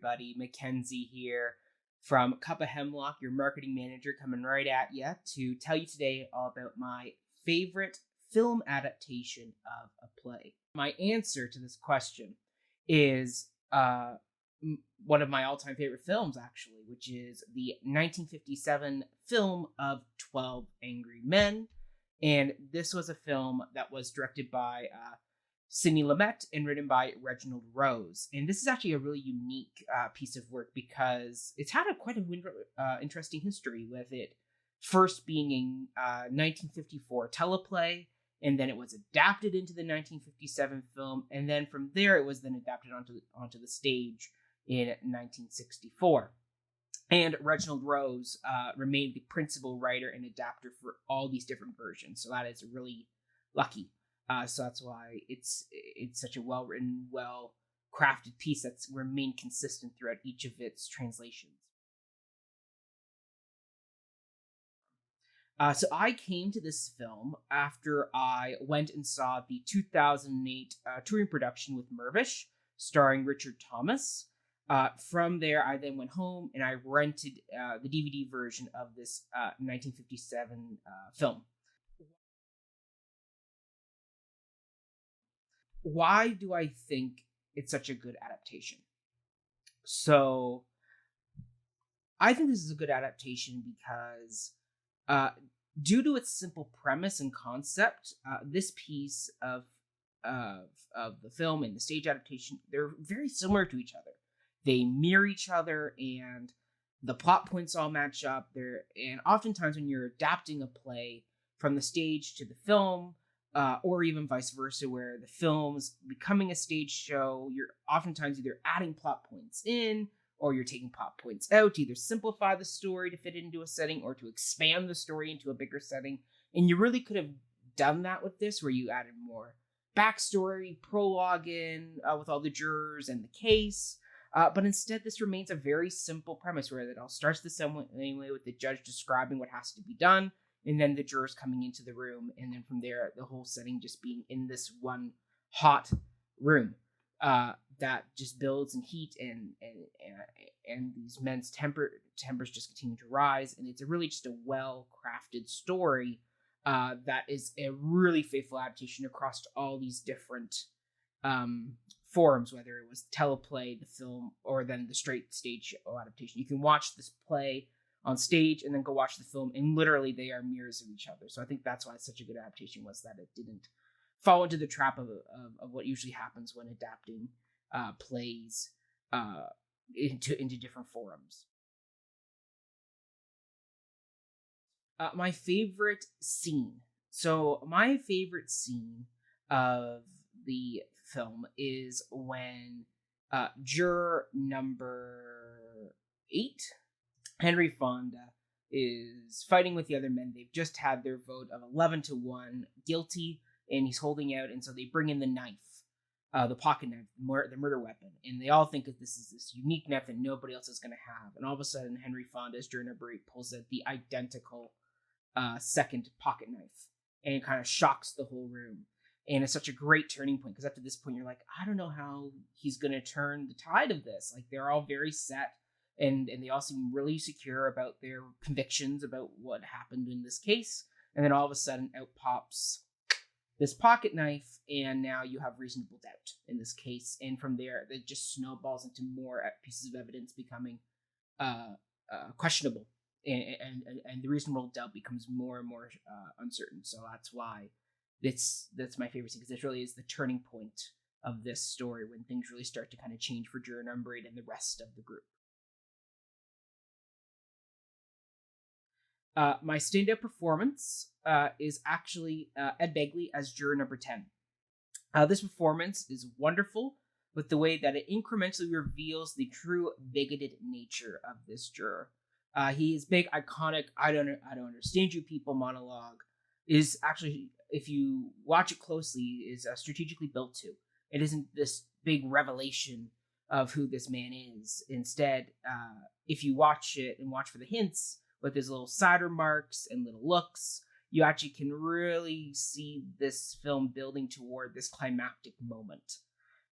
everybody. Mackenzie here from Cup of Hemlock, your marketing manager, coming right at you to tell you today all about my favorite film adaptation of a play. My answer to this question is one of my all-time favorite films, actually, which is the 1957 film of 12 Angry Men. And this was a film that was directed by Sidney Lumet and written by Reginald Rose. And this is actually a really unique piece of work because it's had quite an interesting history, with it first being a 1954 teleplay, and then it was adapted into the 1957 film, and then from there it was then adapted onto the stage in 1964. And Reginald Rose remained the principal writer and adapter for all these different versions, so that is really lucky. So that's why it's such a well-written, well-crafted piece that's remained consistent throughout each of its translations. So I came to this film after I went and saw the 2008 touring production with Mirvish, starring Richard Thomas. From there, I then went home and I rented the DVD version of this 1957 film. Why do I think it's such a good adaptation? So, I think this is a good adaptation because, due to its simple premise and concept, this piece of the film and the stage adaptation, they're very similar to each other. They mirror each other, and the plot points all match up. And oftentimes when you're adapting a play from the stage to the film, or even vice versa, where the film's becoming a stage show, you're oftentimes either adding plot points in, or you're taking plot points out to either simplify the story to fit it into a setting, or to expand the story into a bigger setting. And you really could have done that with this, where you added more backstory, prologue in, with all the jurors and the case. But instead, this remains a very simple premise, where it all starts the same way, with the judge describing what has to be done, and then the jurors coming into the room, and then from there, the whole setting just being in this one hot room that just builds in heat, and these men's tempers just continue to rise, and it's really just a well-crafted story that is a really faithful adaptation across all these different forms, whether it was teleplay, the film, or then the straight stage show adaptation. You can watch this play on stage and then go watch the film, and literally they are mirrors of each other. So I think that's why it's such a good adaptation, was that it didn't fall into the trap of what usually happens when adapting plays into different forums. My favorite scene. So my favorite scene of the film is when juror number 8, Henry Fonda, is fighting with the other men. They've just had their vote of 11-1 guilty, and he's holding out, and so they bring in the knife, the pocket knife, the murder weapon, and they all think that this is this unique knife that nobody else is going to have. And all of a sudden, Henry Fonda, as juror number 8, pulls out the identical second pocket knife, and it kind of shocks the whole room. And it's such a great turning point, because after this point, you're like, I don't know how he's going to turn the tide of this. Like, they're all very set, and they all seem really secure about their convictions about what happened in this case. And then all of a sudden, out pops this pocket knife, and now you have reasonable doubt in this case. And from there, it just snowballs into more pieces of evidence becoming questionable. And the reasonable doubt becomes more and more uncertain. So that's why that's my favorite scene, because this really is the turning point of this story, when things really start to kind of change for juror number 8 and the rest of the group. My stand-up performance is actually Ed Begley as juror number 10. This performance is wonderful, with the way that it incrementally reveals the true bigoted nature of this juror. His big, iconic, I don't understand you people monologue is actually, if you watch it closely, is strategically built to. It isn't this big revelation of who this man is. Instead, if you watch it and watch for the hints, with his little side remarks and little looks, you actually can really see this film building toward this climactic moment.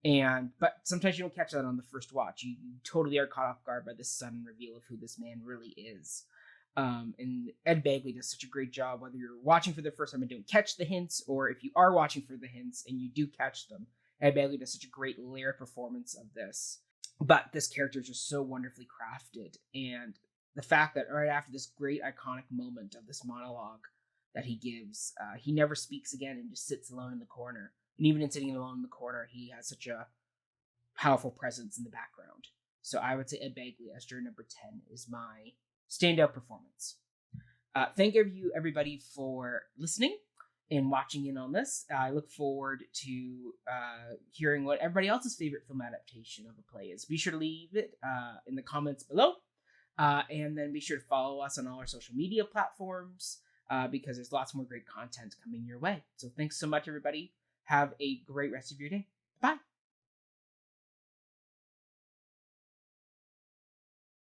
But sometimes you don't catch that on the first watch. You totally are caught off guard by the sudden reveal of who this man really is. And Ed Begley does such a great job, whether you're watching for the first time and don't catch the hints, or if you are watching for the hints and you do catch them. Ed Begley does such a great layered performance of this. But this character is just so wonderfully crafted. And the fact that right after this great iconic moment of this monologue that he gives, he never speaks again and just sits alone in the corner. And even in sitting alone in the corner, he has such a powerful presence in the background. So I would say Ed Begley as juror number 10 is my standout performance. Thank you, everybody, for listening and watching in on this. I look forward to hearing what everybody else's favorite film adaptation of a play is. Be sure to leave it in the comments below. And then be sure to follow us on all our social media platforms because there's lots more great content coming your way. So thanks so much, everybody. Have a great rest of your day. Bye.